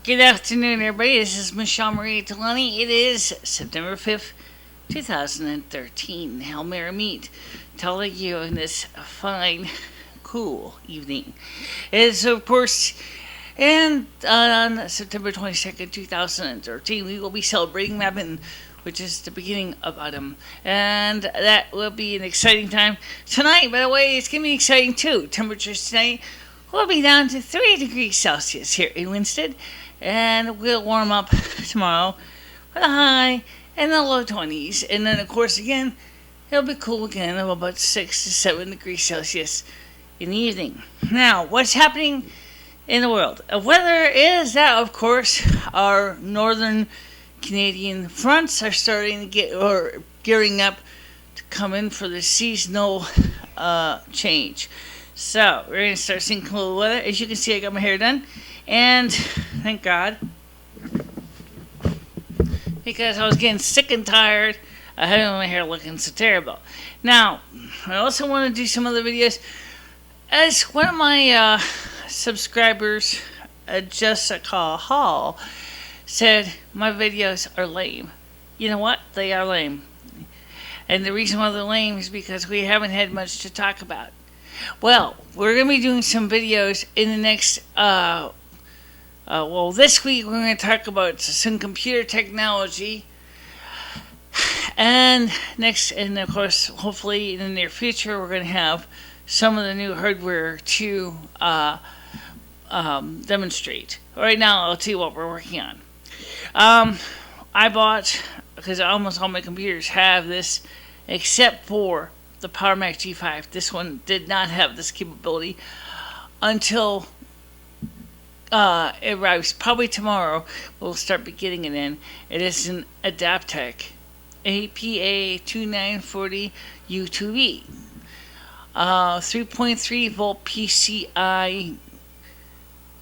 Good afternoon, everybody. This is MicheleMarieDalene. It is September 5th, 2013. Hail Mary Meet telling you in this fine, cool evening. It is, of course, and on September 22nd, 2013, we will be celebrating Mabon, which is the beginning of autumn. And that will be an exciting time. Tonight, by the way, it's going to be exciting too. Temperatures tonight will be down to 3 degrees Celsius here in Winston. And we'll warm up tomorrow with a high in the low 20s. And then, of course, again, it'll be cool again of about 6 to 7 degrees Celsius in the evening. Now, what's happening in the world? Weather is that, of course, our northern Canadian fronts are starting to get, or gearing up to come in for the seasonal change. So, we're going to start seeing cool weather. As you can see, I got my hair done. And thank God, because I was getting sick and tired of having my hair looking so terrible. Now, I also want to do some other videos. As one of my subscribers, Jessica Hall, said, my videos are lame. You know what? They are lame. And the reason why they're lame is because we haven't had much to talk about. Well, we're going to be doing some videos in the next, this week we're going to talk about some computer technology. And of course, hopefully in the near future, we're going to have some of the new hardware to demonstrate. Right now, I'll tell you what we're working on. I bought, because almost all my computers have this, except for the PowerMac G5. This one did not have this capability until it arrives. Probably tomorrow we'll start getting it in. It is an Adaptec APA2940 U2V 3.3 volt PCI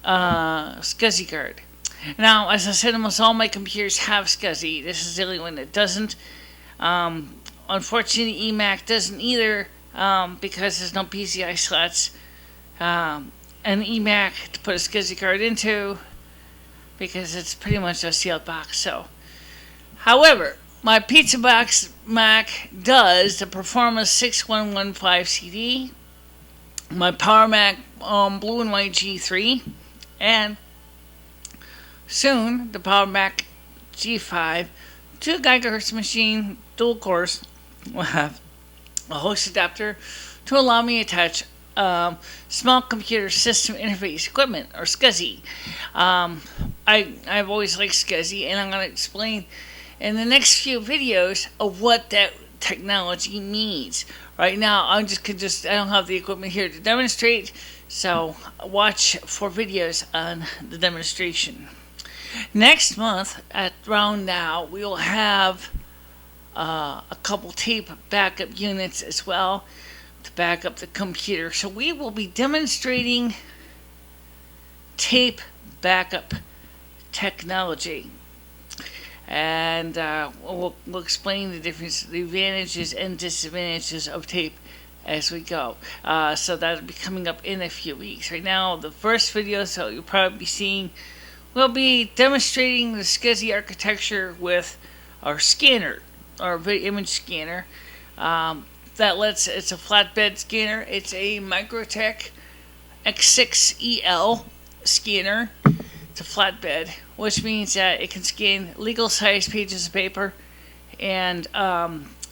SCSI card. Now, as I said, almost all my computers have SCSI. This is the only one that doesn't. Unfortunately, eMac doesn't either, because there's no PCI slots. An eMac to put a SCSI card into, because it's pretty much a sealed box. So, however, my Pizza Box Mac does the Performance 6115 CD, my Power Mac Blue and White G3, and soon the Power Mac G5 2 GHz machine dual cores will have a host adapter to allow me to attach small computer system interface equipment, or SCSI. I've always liked SCSI, and I'm going to explain in the next few videos of what that technology means. Right now, I don't have the equipment here to demonstrate, so watch for videos on the demonstration. Next month, at around now, we will have a couple tape backup units as well to back up the computer. So we will be demonstrating tape backup technology. And we'll explain the difference, the advantages and disadvantages of tape as we go. So that'll be coming up in a few weeks. Right now, the first video, so you'll probably be seeing, we'll be demonstrating the SCSI architecture with our scanner, our video image scanner. It's a flatbed scanner. It's a Microtech X6EL scanner. It's a flatbed, which means that it can scan legal sized pages of paper, and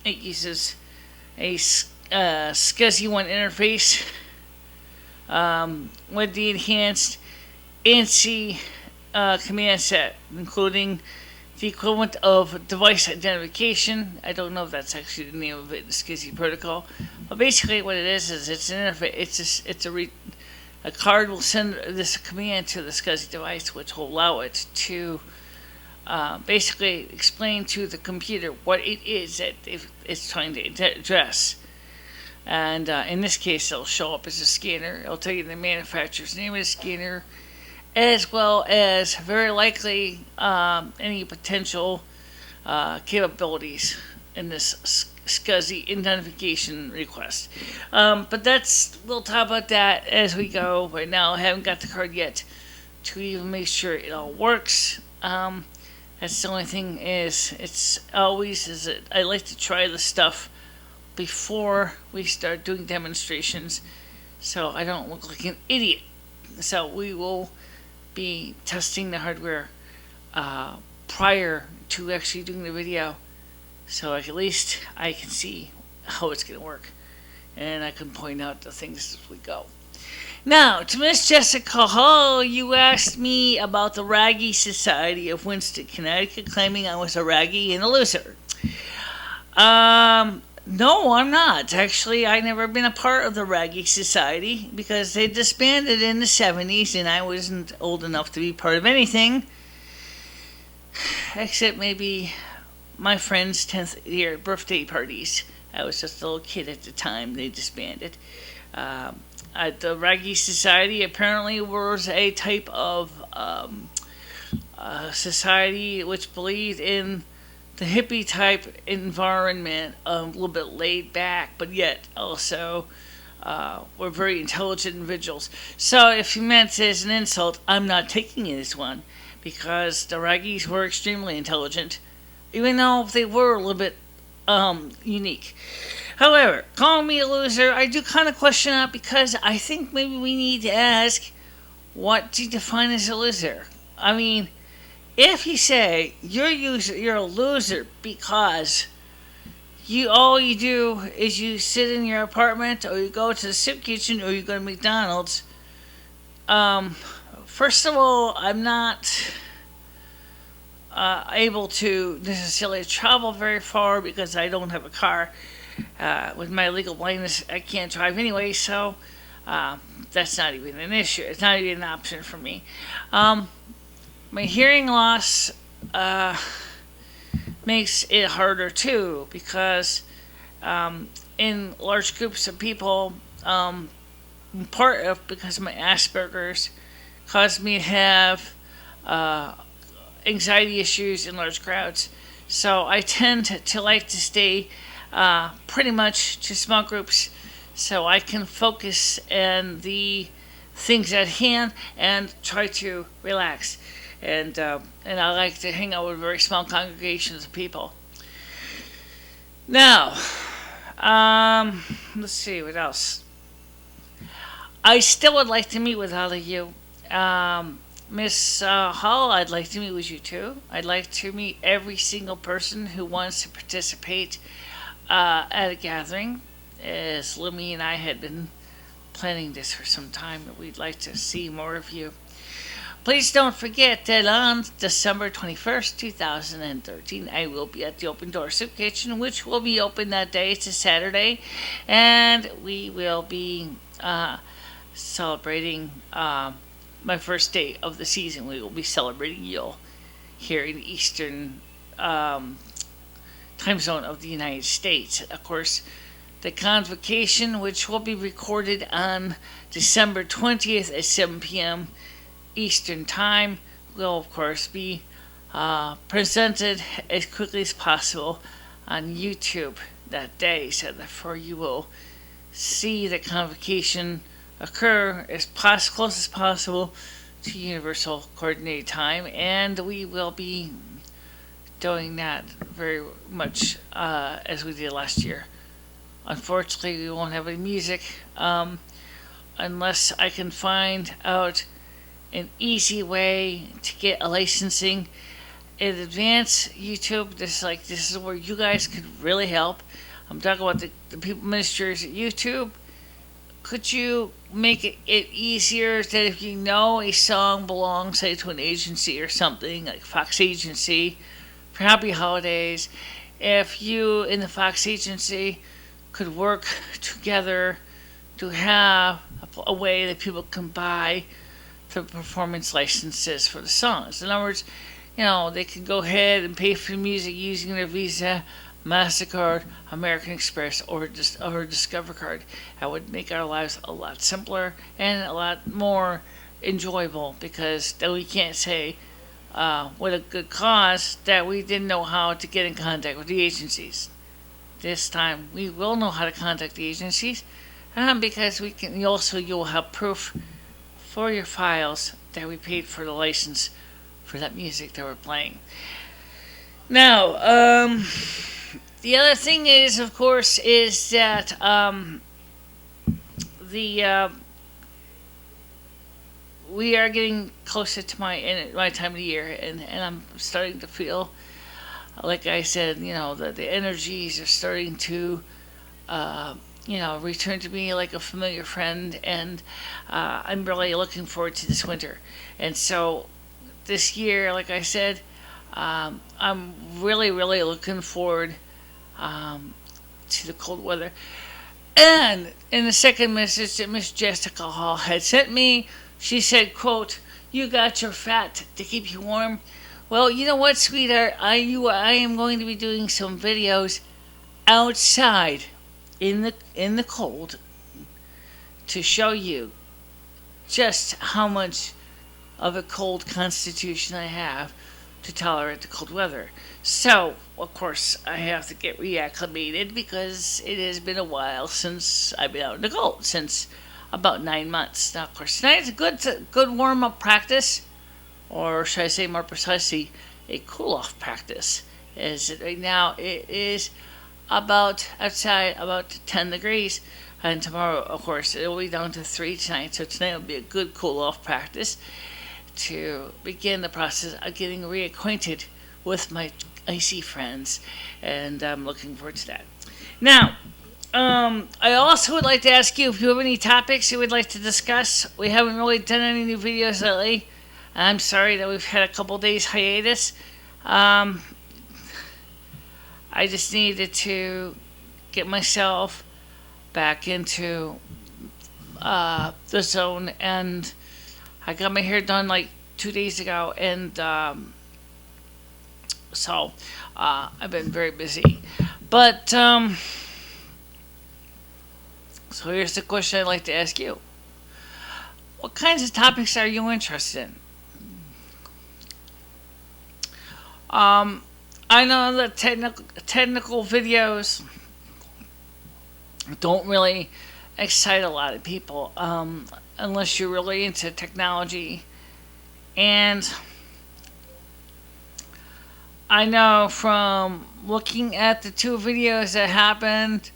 it uses a SCSI 1 interface with the enhanced ANSI command set, including the equivalent of device identification. I don't know if that's actually the name of it, the SCSI protocol. But basically what it is it's an interface. A card will send this command to the SCSI device, which will allow it to basically explain to the computer what it is that it's trying to address. And in this case, it'll show up as a scanner. It'll tell you the manufacturer's name of the scanner, as well as very likely any potential capabilities in this SCSI identification request. But we'll talk about that as we go. Right now, I haven't got the card yet to even make sure it all works. That's the only thing is, it's always is that I like to try the stuff before we start doing demonstrations, so I don't look like an idiot. So we will be testing the hardware prior to actually doing the video, so at least I can see how it's going to work, and I can point out the things as we go. Now, to Miss Jessica Hall, you asked me about the Raggy Society of Winston, Connecticut, claiming I was a raggy and a loser. No, I'm not. Actually, I never been a part of the Raggy Society because they disbanded in the 70s, and I wasn't old enough to be part of anything, except maybe my friend's 10th year birthday parties. I was just a little kid at the time they disbanded. The Raggy Society apparently was a type of society which believed in the hippie type environment, a little bit laid back, but yet also were very intelligent individuals. So if you meant it as an insult, I'm not taking it as one, because the Raggies were extremely intelligent, even though they were a little bit unique. However, calling me a loser, I do kind of question that, because I think maybe we need to ask, what do you define as a loser? I mean, if you say you're a loser because all you do is you sit in your apartment, or you go to the soup kitchen, or you go to McDonald's, first of all, I'm not able to necessarily travel very far because I don't have a car. With my legal blindness, I can't drive anyway, so that's not even an issue. It's not even an option for me. My hearing loss makes it harder too, because in large groups of people, part of because of my Asperger's, caused me to have anxiety issues in large crowds. So I tend to like to stay pretty much to small groups, so I can focus on the things at hand and try to relax. And I like to hang out with very small congregations of people. Now, let's see what else. I still would like to meet with all of you. Miss Hall, I'd like to meet with you too. I'd like to meet every single person who wants to participate at a gathering, as Lemmy and I had been planning this for some time, and we'd like to see more of you. Please don't forget that on December 21st, 2013, I will be at the Open Door Soup Kitchen, which will be open that day. It's a Saturday, and we will be celebrating my first day of the season. We will be celebrating Yule here in the Eastern time zone of the United States. Of course, the convocation, which will be recorded on December 20th at 7 p.m. Eastern Time, will of course be presented as quickly as possible on YouTube that day, so therefore you will see the convocation occur as close as possible to Universal Coordinated Time, and we will be doing that very much as we did last year. Unfortunately, we won't have any music unless I can find out an easy way to get a licensing in advance. YouTube, this is where you guys could really help. I'm talking about the people ministers at YouTube. Could you make it easier that if you know a song belongs, say, to an agency or something, like Fox Agency, for Happy Holidays, if you in the Fox Agency could work together to have a way that people can buy the performance licenses for the songs. In other words, they can go ahead and pay for the music using their Visa, MasterCard, American Express, or Discover card. That would make our lives a lot simpler and a lot more enjoyable, because then we can't say with a good cause that we didn't know how to get in contact with the agencies. This time we will know how to contact the agencies, because you'll have proof for your files that we paid for the license for that music that we're playing. Now, the other thing is, of course, is that the we are getting closer to my time of the year, and I'm starting to feel, like I said, that the energies are starting to return to me like a familiar friend, and I'm really looking forward to this winter. And so this year, like I said, I'm really, really looking forward to the cold weather. And in the second message that Miss Jessica Hall had sent me, she said, quote, "You got your fat to keep you warm." Well, you know what, sweetheart? I am going to be doing some videos outside in the cold to show you just how much of a cold constitution I have to tolerate the cold weather. So, of course, I have to get reacclimated because it has been a while since I've been out in the cold, since about 9 months. Now, of course, tonight is a good warm-up practice, or should I say more precisely, a cool-off practice. As right now it is about outside about 10 degrees, and tomorrow, of course, it will be down to 3 tonight. So tonight will be a good cool-off practice to begin the process of getting reacquainted with my icy friends, and I'm looking forward to that. Now, I also would like to ask you if you have any topics you would like to discuss. We haven't really done any new videos lately. I'm sorry that we've had a couple days hiatus. I just needed to get myself back into the zone, and I got my hair done like 2 days ago, and so I've been very busy. But so here's the question I'd like to ask you. What kinds of topics are you interested in? I know that technical videos don't really excite a lot of people unless you're really into technology. And I know from looking at the 2 videos that happened,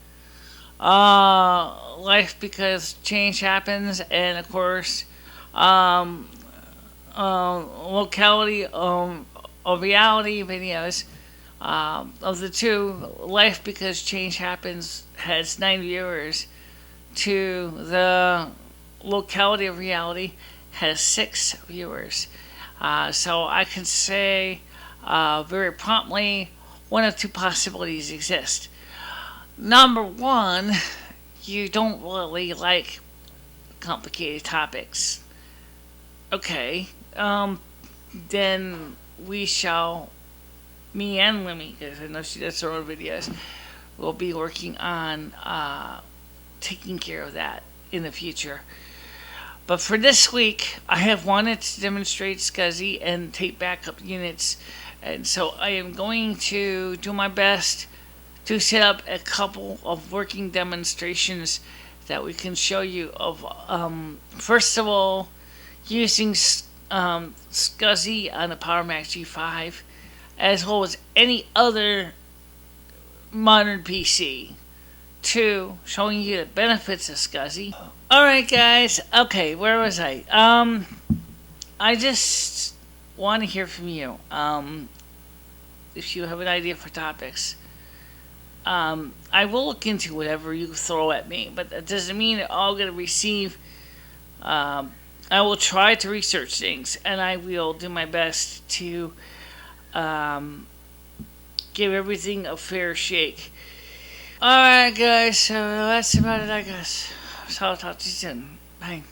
Life Because Change Happens, and of course, locality of reality videos. Of the 2, Life Because Change Happens has 9 viewers, to the locality of reality has 6 viewers. So I can say very promptly one of 2 possibilities exist. Number 1, you don't really like complicated topics. Okay, then we shall, me and Lemmy, because I know she does her own videos, will be working on taking care of that in the future. But for this week, I have wanted to demonstrate SCSI and tape backup units, and so I am going to do my best to set up a couple of working demonstrations that we can show you of, first of all, using SCSI on the PowerMac G5, as well as any other modern PC. 2, showing you the benefits of SCSI. Alright guys, okay, where was I? I just want to hear from you. If you have an idea for topics. I will look into whatever you throw at me, but that doesn't mean that I'm going to receive. I will try to research things, and I will do my best to give everything a fair shake. Alright guys, so that's about it, I guess. So I'll talk to you soon. Bye.